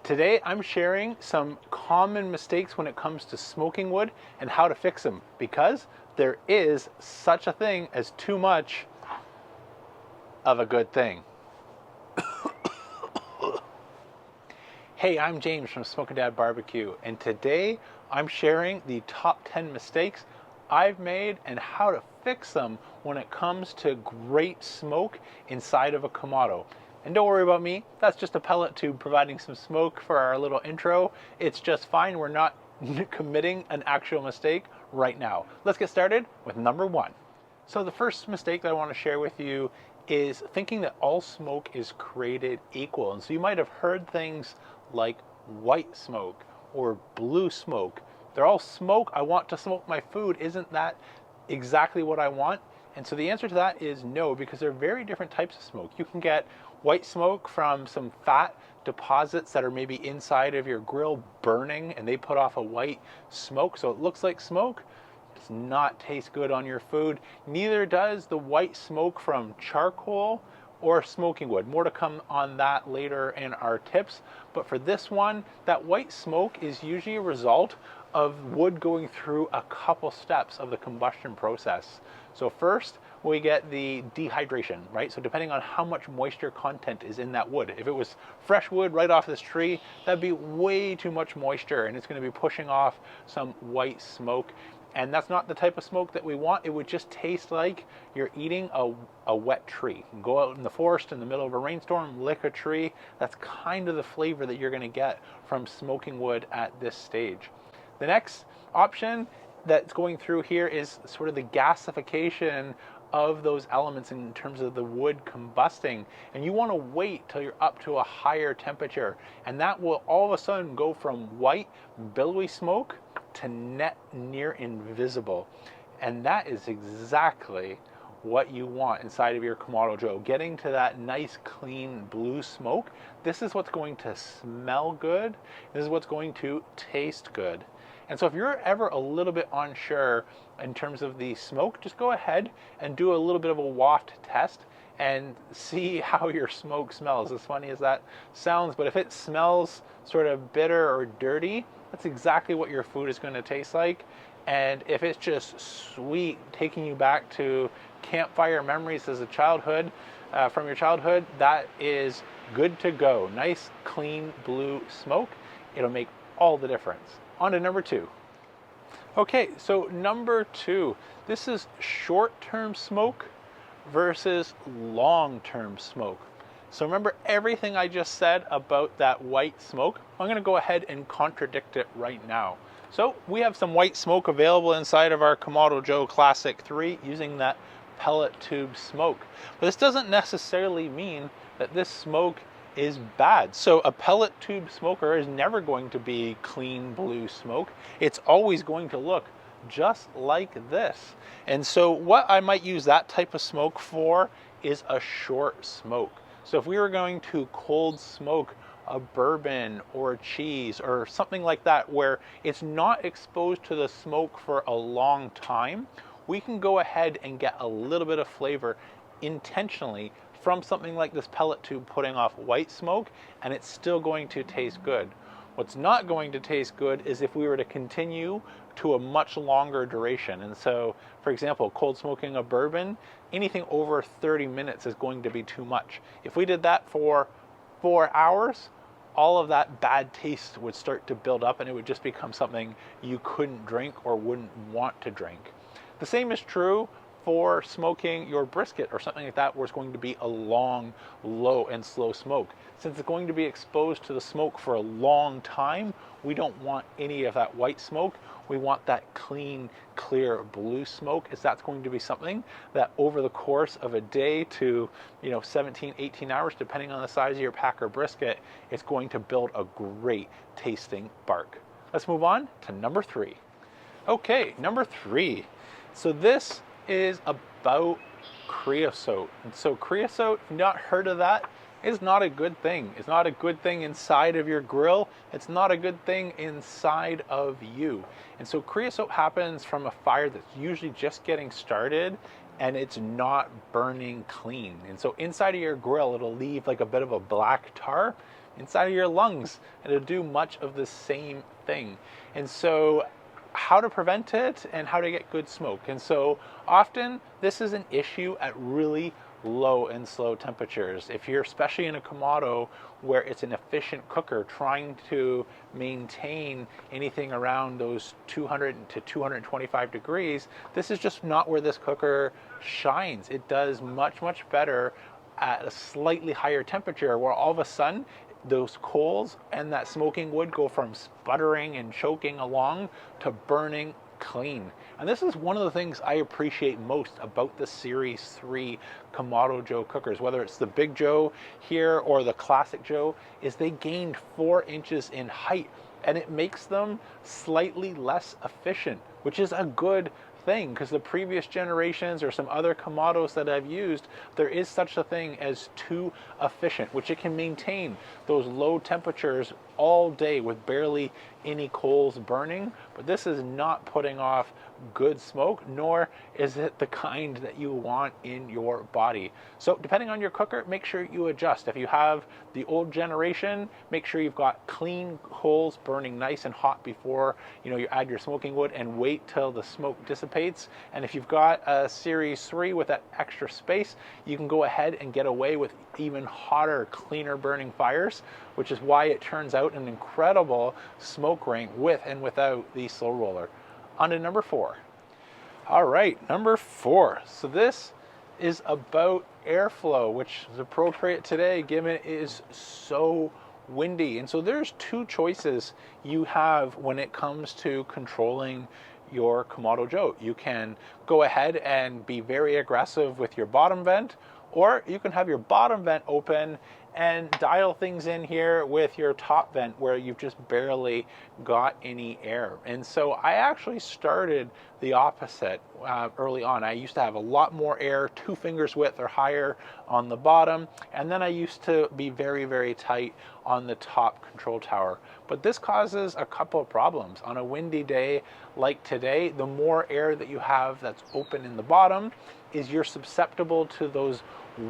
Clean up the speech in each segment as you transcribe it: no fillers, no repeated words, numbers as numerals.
Today I'm sharing some common mistakes when it comes to smoking wood and how to fix them, because there is such a thing as too much of a good thing. Hey, I'm James from Smoking Dad BBQ, and today I'm sharing the top 10 mistakes I've made and how to fix them when it comes to great smoke inside of a Kamado. And don't worry about me, that's just a pellet tube providing some smoke for our little intro. It's just fine, we're not committing an actual mistake right now. Let's get started with number 1. So the first mistake that I want to share with you is thinking that all smoke is created equal. And so you might have heard things like white smoke or blue smoke. They're all smoke. I want to smoke my food. Isn't that exactly what I want? And so the answer to that is no, because they're very different types of smoke. You can get white smoke from some fat deposits that are maybe inside of your grill burning, and they put off a white smoke, so it looks like smoke. It does not taste good on your food. Neither does the white smoke from charcoal or smoking wood. More to come on that later in our tips. But for this one, that white smoke is usually a result of wood going through a couple steps of the combustion process. So first, we get the dehydration, right? So depending on how much moisture content is in that wood. If it was fresh wood right off this tree, that'd be way too much moisture, and it's going to be pushing off some white smoke. And that's not the type of smoke that we want. It would just taste like you're eating a wet tree. Go out in the forest in the middle of a rainstorm, lick a tree. That's kind of the flavor that you're going to get from smoking wood at this stage. The next option that's going through here is sort of the gasification of those elements in terms of the wood combusting. And you want to wait till you're up to a higher temperature. And that will all of a sudden go from white, billowy smoke to near invisible. And that is exactly what you want inside of your Kamado Joe. Getting to that nice, clean blue smoke. This is what's going to smell good. This is what's going to taste good. And so if you're ever a little bit unsure in terms of the smoke, just go ahead and do a little bit of a waft test and see how your smoke smells. As funny as that sounds, but if it smells sort of bitter or dirty, that's exactly what your food is going to taste like. And if it's just sweet, taking you back to campfire memories as a childhood, from your childhood, that is good to go. Nice, clean, blue smoke. It'll make all the difference. On to number 2. Okay, so number 2, this is short-term smoke versus long-term smoke. So remember everything I just said about that white smoke? I'm going to go ahead and contradict it right now. So we have some white smoke available inside of our Kamado Joe Classic 3 using that pellet tube smoke. But this doesn't necessarily mean that this smoke is bad. So a pellet tube smoker is never going to be clean blue smoke. It's always going to look just like this. And so what I might use that type of smoke for is a short smoke. So if we were going to cold smoke a bourbon or a cheese or something like that where it's not exposed to the smoke for a long time, we can go ahead and get a little bit of flavor intentionally from something like this pellet tube putting off white smoke, and it's still going to taste good. What's not going to taste good is if we were to continue to a much longer duration. And so, for example, cold smoking a bourbon, anything over 30 minutes is going to be too much. If we did that for 4 hours, all of that bad taste would start to build up, and it would just become something you couldn't drink or wouldn't want to drink. The same is true for smoking your brisket or something like that, where it's going to be a long, low and slow smoke. Since it's going to be exposed to the smoke for a long time, we don't want any of that white smoke. We want that clean, clear blue smoke, as that's going to be something that over the course of a day to 17, 18 hours, depending on the size of your pack or brisket, it's going to build a great tasting bark. Let's move on to number 3. Okay, number 3. So this is about creosote. And so creosote, if you've not heard of that, is not a good thing. It's not a good thing inside of your grill. It's not a good thing inside of you. And so creosote happens from a fire that's usually just getting started and it's not burning clean. And so inside of your grill, it'll leave like a bit of a black tar. inside of your lungs, and it'll do much of the same thing. And so how to prevent it and how to get good smoke. And so often this is an issue at really low and slow temperatures. If you're especially in a Kamado where it's an efficient cooker, trying to maintain anything around those 200 to 225 degrees, this is just not where this cooker shines. It does much, much better at a slightly higher temperature, where all of a sudden those coals and that smoking wood go from sputtering and choking along to burning clean. And this is one of the things I appreciate most about the Series 3 Kamado Joe cookers, whether it's the Big Joe here or the Classic Joe, is they gained 4 inches in height, and it makes them slightly less efficient, which is a good thing, because the previous generations or some other Kamados that I've used, there is such a thing as too efficient, which it can maintain those low temperatures all day with barely any coals burning. But this is not putting off good smoke, nor is it the kind that you want in your body. So depending on your cooker, make sure you adjust. If you have the old generation, make sure you've got clean coals burning nice and hot before you add your smoking wood, and wait till the smoke dissipates. And if you've got a Series 3 with that extra space, you can go ahead and get away with even hotter, cleaner burning fires, which is why it turns out an incredible smoke ring with and without the slow roller. On to number 4. All right, number 4. So this is about airflow, which is appropriate today given it is so windy. And so there's 2 choices you have when it comes to controlling your Kamado Joe. You can go ahead and be very aggressive with your bottom vent, or you can have your bottom vent open and dial things in here with your top vent where you've just barely got any air. And so I actually started the opposite early on. I used to have a lot more air, 2 fingers width or higher on the bottom, and then I used to be very, very tight on the top control tower. But this causes a couple of problems. On a windy day like today, the more air that you have that's open in the bottom, is you're susceptible to those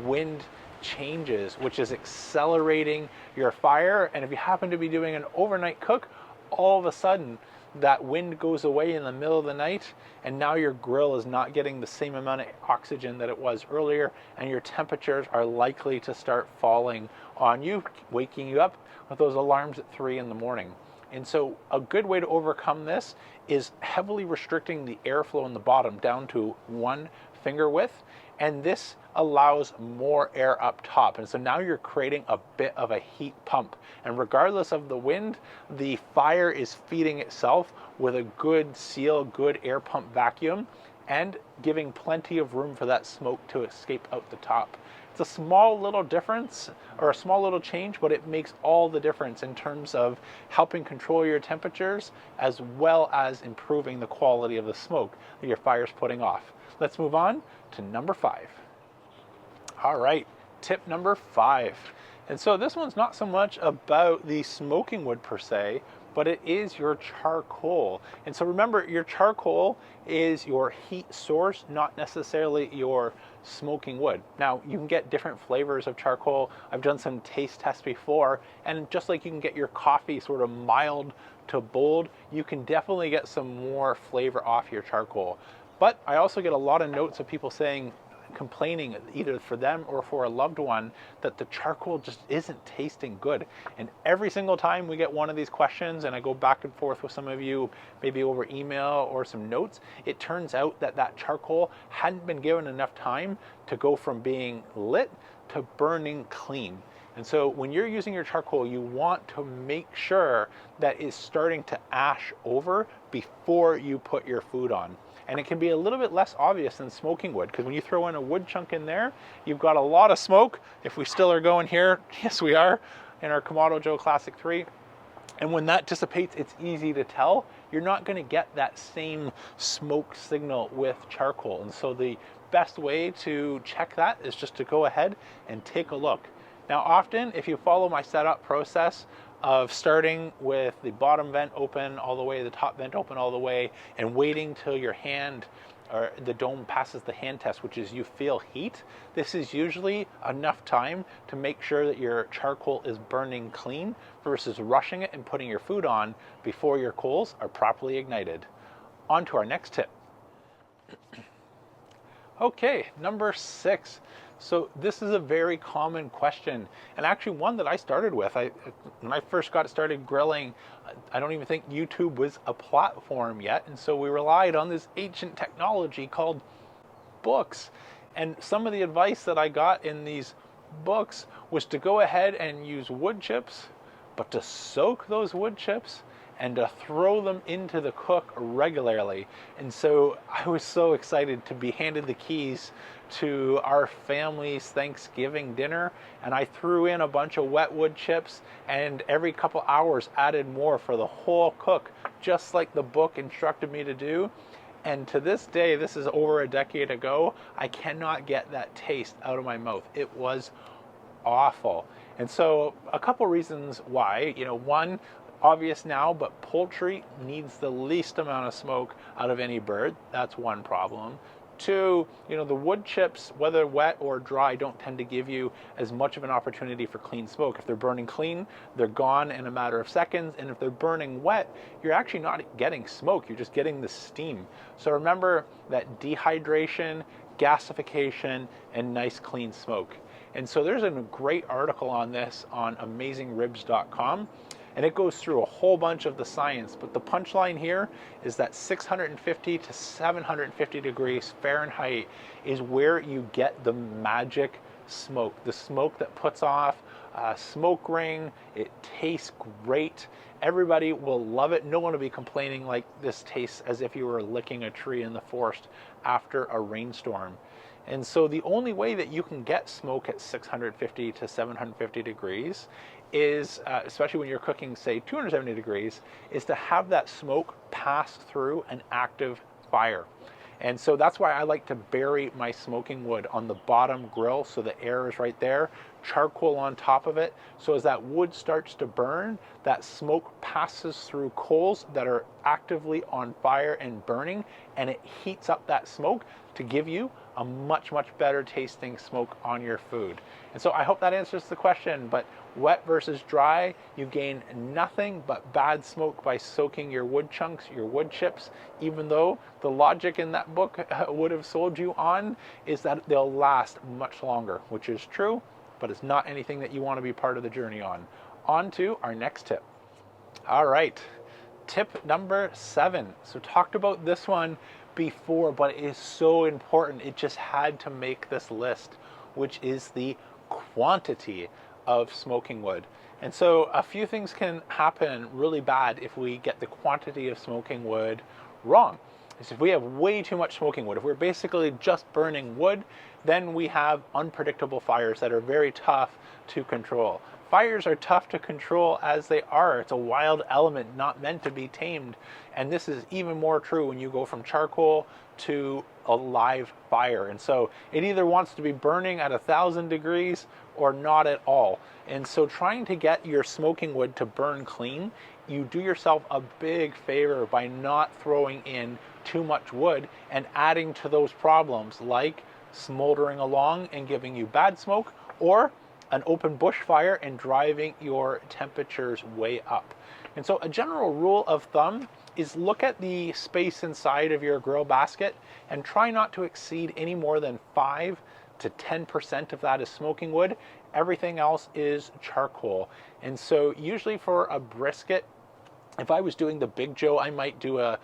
wind changes, which is accelerating your fire. And if you happen to be doing an overnight cook, all of a sudden that wind goes away in the middle of the night, and now your grill is not getting the same amount of oxygen that it was earlier, and your temperatures are likely to start falling on you, waking you up with those alarms at 3 in the morning. And so a good way to overcome this is heavily restricting the airflow in the bottom down to 1 finger width, and this allows more air up top. And so now you're creating a bit of a heat pump, and regardless of the wind, the fire is feeding itself with a good seal, good air pump vacuum, and giving plenty of room for that smoke to escape out the top. It's a small little difference, or a small little change, but it makes all the difference in terms of helping control your temperatures as well as improving the quality of the smoke that your fire's putting off. Let's move on to number 5. All right, tip number 5. And so this one's not so much about the smoking wood per se, but it is your charcoal. And so remember, your charcoal is your heat source, not necessarily your smoking wood. Now, you can get different flavors of charcoal. I've done some taste tests before, and just like you can get your coffee sort of mild to bold, you can definitely get some more flavor off your charcoal. But I also get a lot of notes of people complaining either for them or for a loved one that the charcoal just isn't tasting good. And every single time we get one of these questions, and I go back and forth with some of you, maybe over email or some notes, it turns out that that charcoal hadn't been given enough time to go from being lit to burning clean. And so when you're using your charcoal, you want to make sure that it's starting to ash over before you put your food on. And it can be a little bit less obvious than smoking wood, because when you throw in a wood chunk in there, you've got a lot of smoke. If we still are going here, yes we are, in our Kamado Joe Classic 3. And when that dissipates, it's easy to tell. You're not going to get that same smoke signal with charcoal. And so the best way to check that is just to go ahead and take a look. Now often, if you follow my setup process of starting with the bottom vent open all the way, the top vent open all the way, and waiting till your hand or the dome passes the hand test, which is you feel heat, this is usually enough time to make sure that your charcoal is burning clean versus rushing it and putting your food on before your coals are properly ignited. On to our next tip. Okay, number 6. So this is a very common question, and actually one that I started with. When I first got started grilling, I don't even think YouTube was a platform yet, and so we relied on this ancient technology called books. And some of the advice that I got in these books was to go ahead and use wood chips, but to soak those wood chips and to throw them into the cook regularly. And so I was so excited to be handed the keys to our family's Thanksgiving dinner, and I threw in a bunch of wet wood chips and every couple hours added more for the whole cook, just like the book instructed me to do. And to this day, this is over a decade ago, I cannot get that taste out of my mouth. It was awful. And so a couple reasons why. One, obvious now, but poultry needs the least amount of smoke out of any bird. That's one problem. Two, the wood chips, whether wet or dry, don't tend to give you as much of an opportunity for clean smoke. If they're burning clean, they're gone in a matter of seconds. And if they're burning wet, you're actually not getting smoke. You're just getting the steam. So remember that dehydration, gasification, and nice clean smoke. And so there's a great article on this on AmazingRibs.com. And it goes through a whole bunch of the science, but the punchline here is that 650 to 750 degrees Fahrenheit is where you get the magic smoke. The smoke that puts off a smoke ring. It tastes great. Everybody will love it. No one will be complaining like this tastes as if you were licking a tree in the forest after a rainstorm. And so the only way that you can get smoke at 650 to 750 degrees is, especially when you're cooking, say, 270 degrees, is to have that smoke pass through an active fire. And so that's why I like to bury my smoking wood on the bottom grill so the air is right there, charcoal on top of it. So as that wood starts to burn, that smoke passes through coals that are actively on fire and burning, and it heats up that smoke to give you a much, much better tasting smoke on your food. And so I hope that answers the question, but wet versus dry, you gain nothing but bad smoke by soaking your wood chunks, your wood chips, even though the logic in that book would have sold you on is that they'll last much longer, which is true, but it's not anything that you want to be part of the journey on. On to our next tip. All right, tip number 7. So talked about this one before, but it is so important. It just had to make this list, which is the quantity of smoking wood. And so a few things can happen really bad if we get the quantity of smoking wood wrong. If we have way too much smoking wood, if we're basically just burning wood, then we have unpredictable fires that are very tough to control. Fires are tough to control as they are. It's a wild element not meant to be tamed. And this is even more true when you go from charcoal to a live fire. And so it either wants to be burning at 1,000 degrees or not at all. And so trying to get your smoking wood to burn clean, you do yourself a big favor by not throwing in too much wood and adding to those problems like smoldering along and giving you bad smoke, or an open bushfire and driving your temperatures way up. And so a general rule of thumb is look at the space inside of your grill basket and try not to exceed any more than 5 to 10% of that is smoking wood. Everything else is charcoal. And so usually for a brisket, if I was doing the Big Joe, I might do an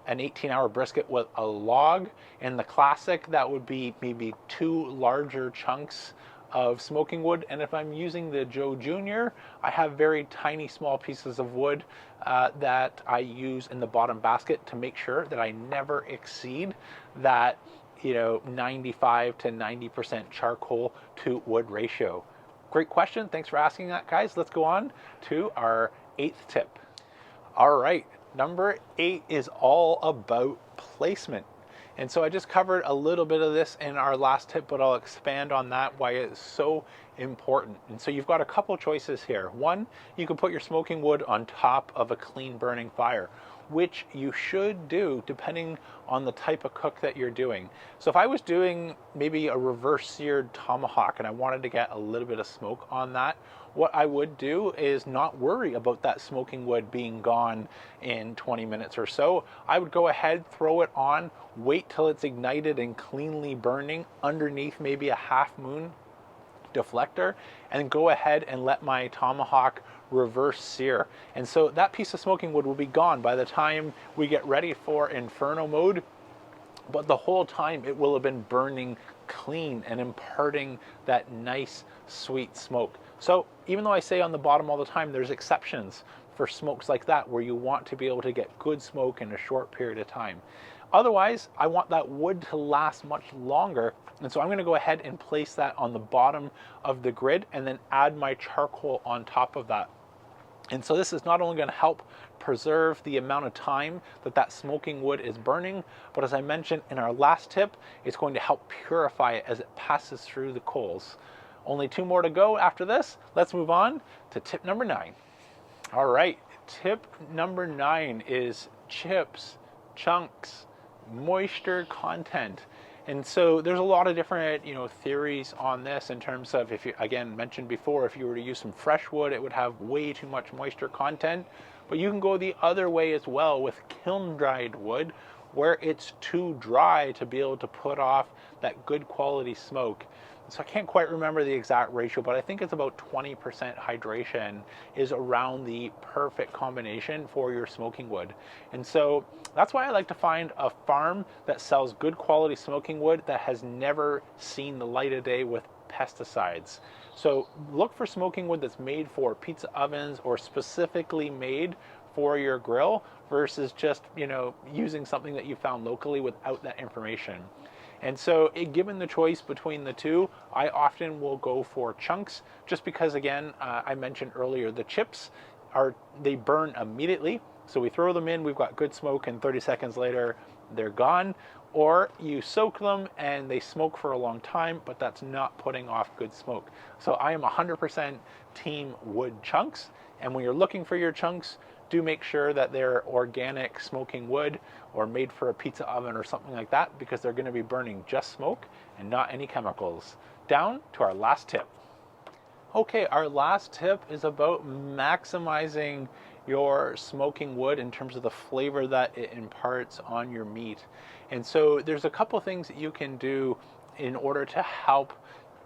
18-hour brisket with a log. And the classic, that would be maybe 2 larger chunks of smoking wood. And if I'm using the Joe Jr., I have very tiny small pieces of wood that I use in the bottom basket to make sure that I never exceed that 95 to 90% charcoal to wood ratio. Great question. Thanks for asking that, guys. Let's go on to our 8th tip. All right, number 8 is all about placement. And so I just covered a little bit of this in our last tip, but I'll expand on that, why it's so important. And so you've got a couple choices here. One, you can put your smoking wood on top of a clean burning fire, which you should do depending on the type of cook that you're doing. So if I was doing maybe a reverse seared tomahawk and I wanted to get a little bit of smoke on that, what I would do is not worry about that smoking wood being gone in 20 minutes or so. I would go ahead, throw it on, wait till it's ignited and cleanly burning underneath maybe a half moon deflector, and go ahead and let my tomahawk reverse sear. And so that piece of smoking wood will be gone by the time we get ready for inferno mode, but the whole time it will have been burning clean and imparting that nice sweet smoke. So even though I say on the bottom all the time, there's exceptions for smokes like that where you want to be able to get good smoke in a short period of time. Otherwise, I want that wood to last much longer, and so I'm going to go ahead and place that on the bottom of the grid and then add my charcoal on top of that. And so this is not only going to help preserve the amount of time that that smoking wood is burning, but as I mentioned in our last tip, it's going to help purify it as it passes through the coals. Only 2 more to go after this. Let's move on to tip number 9. All right, tip number 9 is chips, chunks, moisture content. And so there's a lot of different, theories on this in terms of, if you, again, mentioned before, if you were to use some fresh wood, it would have way too much moisture content. But you can go the other way as well with kiln dried wood, where it's too dry to be able to put off that good quality smoke. So I can't quite remember the exact ratio, but I think it's about 20% hydration is around the perfect combination for your smoking wood. And so that's why I like to find a farm that sells good quality smoking wood that has never seen the light of day with pesticides. So look for smoking wood that's made for pizza ovens or specifically made for your grill versus just, using something that you found locally without that information. And so given the choice between the two, I often will go for chunks just because, again, I mentioned earlier, the chips they burn immediately. So we throw them in, we've got good smoke, and 30 seconds later, they're gone. Or you soak them and they smoke for a long time, but that's not putting off good smoke. So I am 100% team wood chunks. And when you're looking for your chunks, do make sure that they're organic smoking wood or made for a pizza oven or something like that, because they're going to be burning just smoke and not any chemicals. Down to our last tip. Okay, our last tip is about maximizing your smoking wood in terms of the flavor that it imparts on your meat. And so there's a couple things that you can do in order to help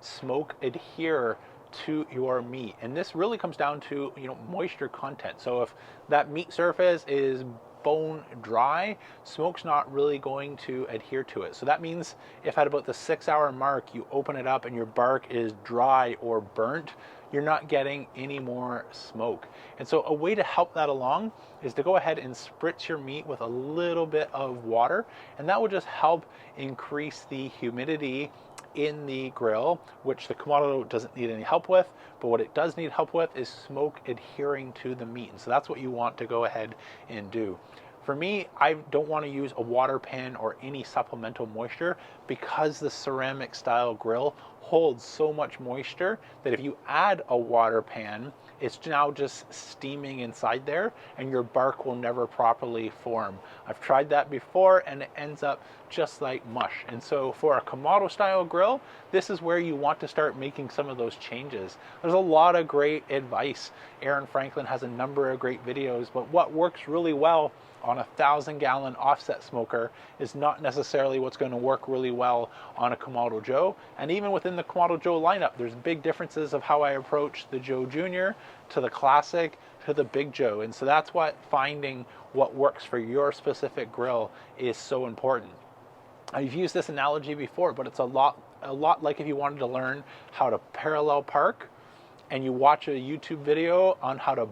smoke adhere to your meat, and this really comes down to moisture content. So if that meat surface is bone dry, smoke's not really going to adhere to it. So that means if at about the 6-hour mark you open it up and your bark is dry or burnt, you're not getting any more smoke. And so a way to help that along is to go ahead and spritz your meat with a little bit of water, and that will just help increase the humidity in the grill, which the Kamado doesn't need any help with, but what it does need help with is smoke adhering to the meat. And so that's what you want to go ahead and do. For me, I don't want to use a water pan or any supplemental moisture because the ceramic style grill holds so much moisture that if you add a water pan, it's now just steaming inside there and your bark will never properly form. I've tried that before and it ends up just like mush. And so for a Kamado style grill, this is where you want to start making some of those changes. There's a lot of great advice. Aaron Franklin has a number of great videos, but what works really well on a 1,000-gallon offset smoker is not necessarily what's going to work really well on a Kamado Joe. And even within the Kamado Joe lineup, there's big differences of how I approach the Joe Jr. to the Classic to the Big Joe. And so that's what finding what works for your specific grill is so important. I've used this analogy before, but it's a lot like if you wanted to learn how to parallel park and you watch a YouTube video on how to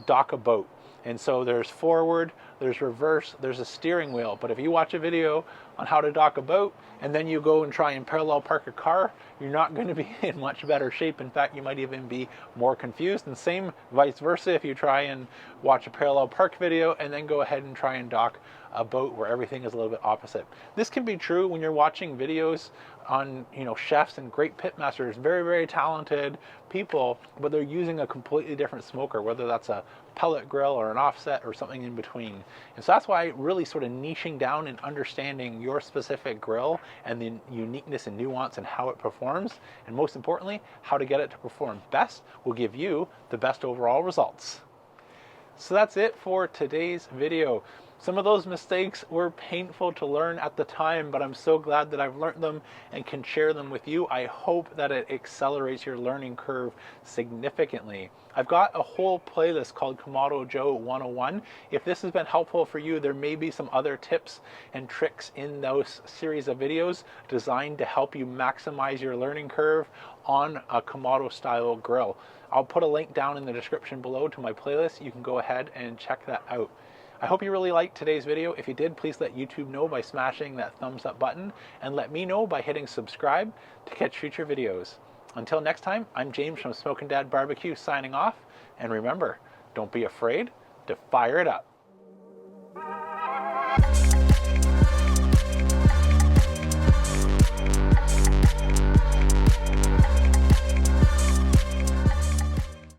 dock a boat. And so there's forward, there's reverse, there's a steering wheel. But if you watch a video on how to dock a boat and then you go and try and parallel park a car, you're not going to be in much better shape. In fact, you might even be more confused. And same vice versa if you try and watch a parallel park video and then go ahead and try and dock a boat where everything is a little bit opposite. This can be true when you're watching videos on, chefs and great pit masters, very, very talented people, but they're using a completely different smoker, whether that's a pellet grill or an offset or something in between. And so that's why really sort of niching down and understanding your specific grill and the uniqueness and nuance and how it performs, and most importantly, how to get it to perform best, will give you the best overall results. So that's it for today's video. Some of those mistakes were painful to learn at the time, but I'm so glad that I've learned them and can share them with you. I hope that it accelerates your learning curve significantly. I've got a whole playlist called Kamado Joe 101. If this has been helpful for you, there may be some other tips and tricks in those series of videos designed to help you maximize your learning curve on a Kamado style grill. I'll put a link down in the description below to my playlist. You can go ahead and check that out. I hope you really liked today's video. If you did, please let YouTube know by smashing that thumbs up button, and let me know by hitting subscribe to catch future videos. Until next time, I'm James from Smokin' Dad BBQ signing off, and remember, don't be afraid to fire it up.